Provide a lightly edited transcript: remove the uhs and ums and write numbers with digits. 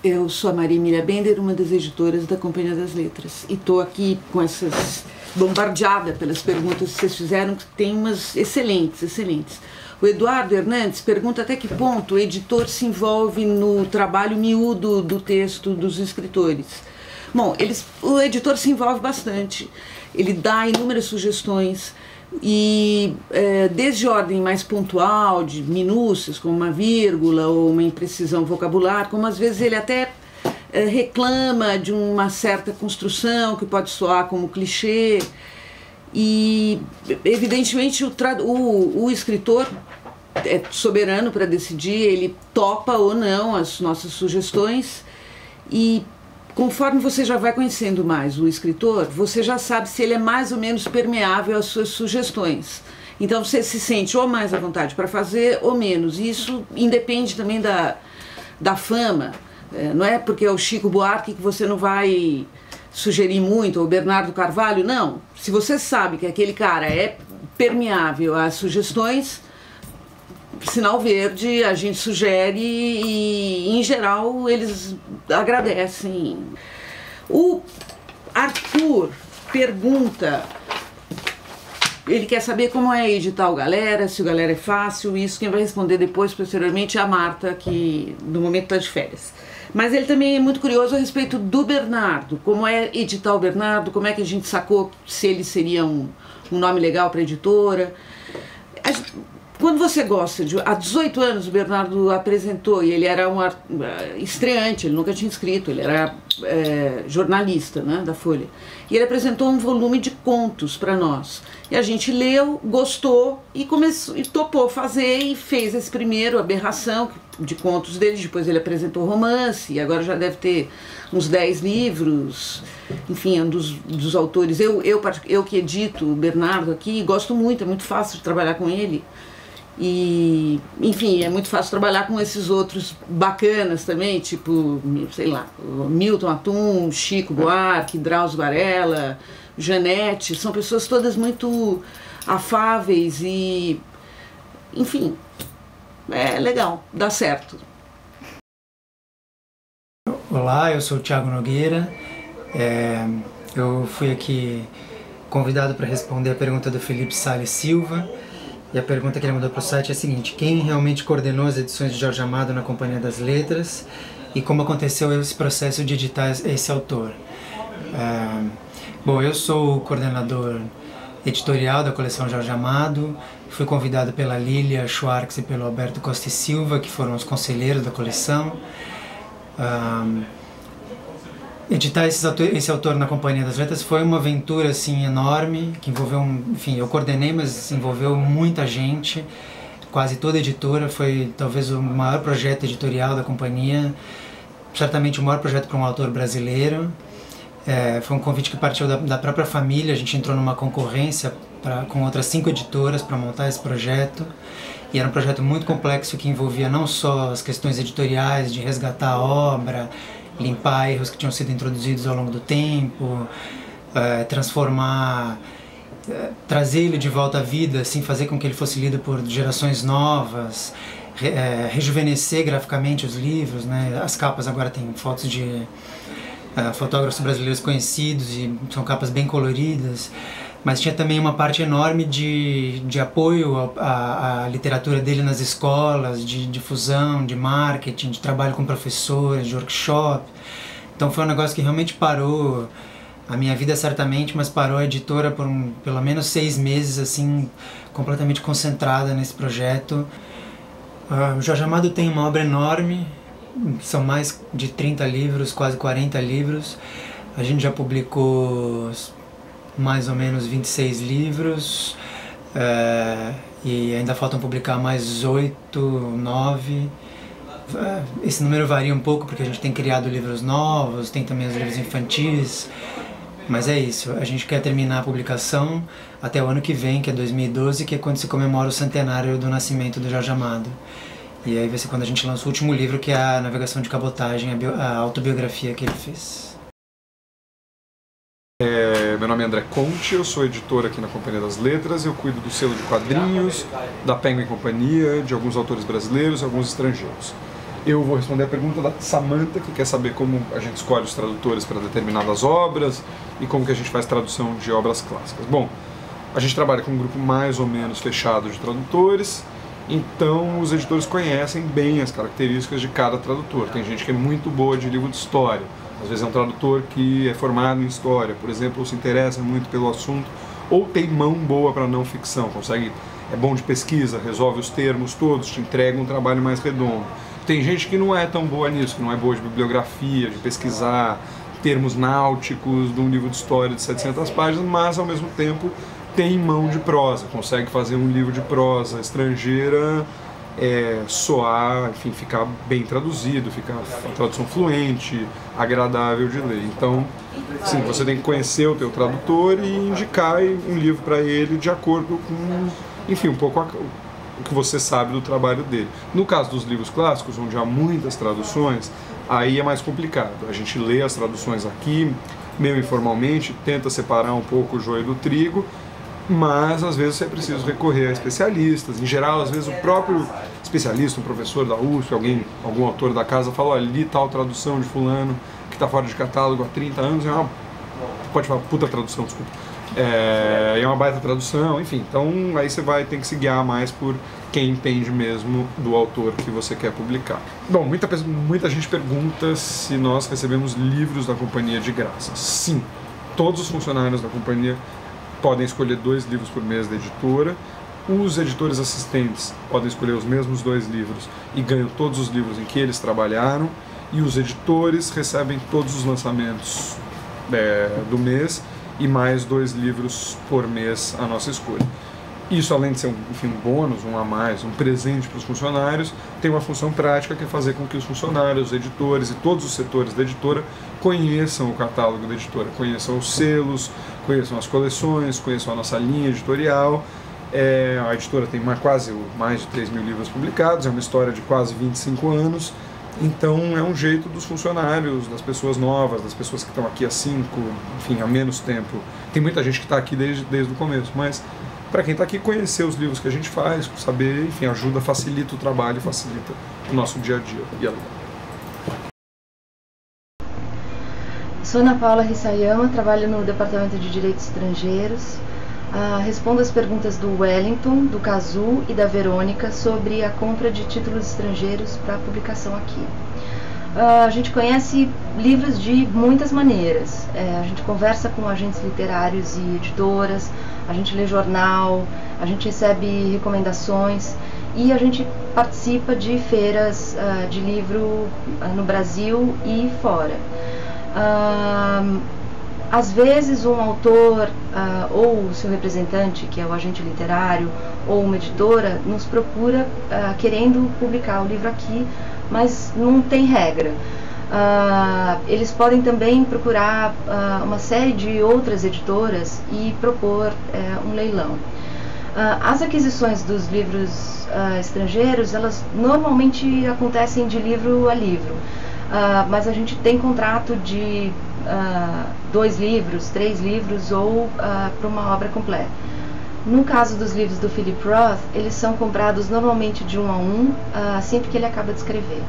Eu sou a Maria Emília Bender, uma das editoras da Companhia das Letras, e estou aqui com essas bombardeada pelas perguntas que vocês fizeram, que tem umas excelentes, excelentes. O Eduardo Hernandes pergunta até que ponto o editor se envolve no trabalho miúdo do texto dos escritores. Bom, o editor se envolve bastante, ele dá inúmeras sugestões, e desde ordem mais pontual, de minúcias, como uma vírgula ou uma imprecisão vocabular, como às vezes ele até reclama de uma certa construção que pode soar como clichê. E evidentemente o escritor é soberano para decidir, ele topa ou não as nossas sugestões, e conforme você já vai conhecendo mais o escritor, você já sabe se ele é mais ou menos permeável às suas sugestões. Então você se sente ou mais à vontade para fazer ou menos. E isso independe também da fama. Não é porque é o Chico Buarque que você não vai sugerir muito, ou o Bernardo Carvalho, não. Se você sabe que aquele cara é permeável às sugestões, sinal verde, a gente sugere e, em geral, eles agradecem. O Arthur pergunta, ele quer saber como é editar o Galera, se o Galera é fácil. Isso quem vai responder depois, posteriormente, é a Marta, que no momento está de férias. Mas ele também é muito curioso a respeito do Bernardo, como é editar o Bernardo, como é que a gente sacou se ele seria um nome legal para a editora. Quando você gosta há 18 anos o Bernardo apresentou, e ele era um estreante, ele nunca tinha escrito, ele era jornalista, né, da Folha, e ele apresentou um volume de contos para nós, e a gente leu, gostou e topou fazer, e fez esse primeiro Aberração de contos dele. Depois ele apresentou romance, e agora já deve ter uns 10 livros, enfim, é um dos autores. Eu que edito o Bernardo aqui, gosto muito, é muito fácil de trabalhar com ele. E, enfim, é muito fácil trabalhar com esses outros bacanas também, tipo, sei lá, Milton Atum, Chico Buarque, Drauzio Varela, Janete. São pessoas todas muito afáveis e, enfim, é legal, dá certo. Olá, eu sou o Thiago Nogueira. Eu fui aqui convidado para responder a pergunta do Felipe Salles Silva. E a pergunta que ele mandou para o site é a seguinte: quem realmente coordenou as edições de Jorge Amado na Companhia das Letras e como aconteceu esse processo de editar esse autor? Bom, eu sou o coordenador editorial da coleção Jorge Amado, fui convidado pela Lília Schwartz e pelo Alberto Costa e Silva, que foram os conselheiros da coleção. Editar esse autor na Companhia das Letras foi uma aventura assim enorme, que envolveu, enfim, eu coordenei, mas envolveu muita gente, quase toda a editora. Foi talvez o maior projeto editorial da companhia, certamente o maior projeto para um autor brasileiro. Foi um convite que partiu da própria família. A gente entrou numa concorrência com outras 5 editoras para montar esse projeto, e era um projeto muito complexo que envolvia não só as questões editoriais de resgatar a obra, limpar erros que tinham sido introduzidos ao longo do tempo, transformar, trazer ele de volta à vida, assim, fazer com que ele fosse lido por gerações novas, rejuvenescer graficamente os livros, né? As capas agora têm fotos de fotógrafos brasileiros conhecidos e são capas bem coloridas, mas tinha também uma parte enorme de apoio à literatura dele nas escolas, de difusão, de marketing, de trabalho com professores, de workshop. Então foi um negócio que realmente parou a minha vida, certamente, mas parou a editora por pelo menos 6 meses, assim, completamente concentrada nesse projeto. O Jorge Amado tem uma obra enorme, são mais de 30 livros, quase 40 livros. A gente já publicou mais ou menos 26 livros, e ainda faltam publicar mais 8, 9. Esse número varia um pouco porque a gente tem criado livros novos, tem também os livros infantis, mas é isso. A gente quer terminar a publicação até o ano que vem, que é 2012, que é quando se comemora o centenário do nascimento do Jorge Amado. E aí vai ser quando a gente lança o último livro, que é a Navegação de Cabotagem, a autobiografia que ele fez. Meu nome é André Conte, eu sou editor aqui na Companhia das Letras. Eu cuido do selo de quadrinhos, da Penguin Companhia, de alguns autores brasileiros, alguns estrangeiros. Eu vou responder a pergunta da Samantha, que quer saber como a gente escolhe os tradutores para determinadas obras e como que a gente faz tradução de obras clássicas. Bom, a gente trabalha com um grupo mais ou menos fechado de tradutores, então os editores conhecem bem as características de cada tradutor. Tem gente que é muito boa de livro de história, às vezes é um tradutor que é formado em história, por exemplo, ou se interessa muito pelo assunto, ou tem mão boa para não ficção, é bom de pesquisa, resolve os termos todos, te entrega um trabalho mais redondo. Tem gente que não é tão boa nisso, que não é boa de bibliografia, de pesquisar termos náuticos de um livro de história de 700 páginas, mas ao mesmo tempo tem mão de prosa, consegue fazer um livro de prosa estrangeira soar, enfim, ficar bem traduzido, ficar uma tradução fluente, agradável de ler. Então, sim, você tem que conhecer o teu tradutor e indicar um livro para ele de acordo com, enfim, um pouco o que você sabe do trabalho dele. No caso dos livros clássicos, onde há muitas traduções, aí é mais complicado. A gente lê as traduções aqui, meio informalmente, tenta separar um pouco o joio do trigo, mas às vezes é preciso recorrer a especialistas. Em geral, às vezes o próprio especialista, um professor da USP, algum autor da casa fala, olha, li tal tradução de fulano que está fora de catálogo há 30 anos, pode falar, puta tradução, desculpa. É uma baita tradução, enfim, então aí você tem que se guiar mais por quem entende mesmo do autor que você quer publicar. Bom, muita gente pergunta se nós recebemos livros da companhia de graça. Sim, todos os funcionários da companhia podem escolher 2 livros por mês da editora. Os editores assistentes podem escolher os mesmos 2 livros e ganham todos os livros em que eles trabalharam. E os editores recebem todos os lançamentos do mês e mais 2 livros por mês à nossa escolha. Isso, além de ser um bônus, um a mais, um presente para os funcionários, tem uma função prática que é fazer com que os funcionários, os editores e todos os setores da editora conheçam o catálogo da editora, conheçam os selos, conheçam as coleções, conheçam a nossa linha editorial. A editora tem mais de 3 mil livros publicados, é uma história de quase 25 anos, então é um jeito dos funcionários, das pessoas novas, das pessoas que estão aqui há 5, enfim, há menos tempo. Tem muita gente que está aqui desde o começo, mas para quem está aqui, conhecer os livros que a gente faz, saber, enfim, ajuda, facilita o trabalho, facilita o nosso dia a dia. E ela? Sou Ana Paula Rissayama, trabalho no Departamento de Direitos Estrangeiros. Respondo as perguntas do Wellington, do Cazu e da Verônica sobre a compra de títulos estrangeiros para publicação aqui. A gente conhece livros de muitas maneiras. A gente conversa com agentes literários e editoras, a gente lê jornal, a gente recebe recomendações e a gente participa de feiras de livro no Brasil e fora. Às vezes um autor ou o seu representante, que é o agente literário, ou uma editora, nos procura querendo publicar o livro aqui, mas não tem regra. Eles podem também procurar uma série de outras editoras e propor um leilão. As aquisições dos livros estrangeiros, elas normalmente acontecem de livro a livro, mas a gente tem contrato de 2 livros, 3 livros ou para uma obra completa. No caso dos livros do Philip Roth, eles são comprados normalmente de 1 a 1, sempre que ele acaba de escrever.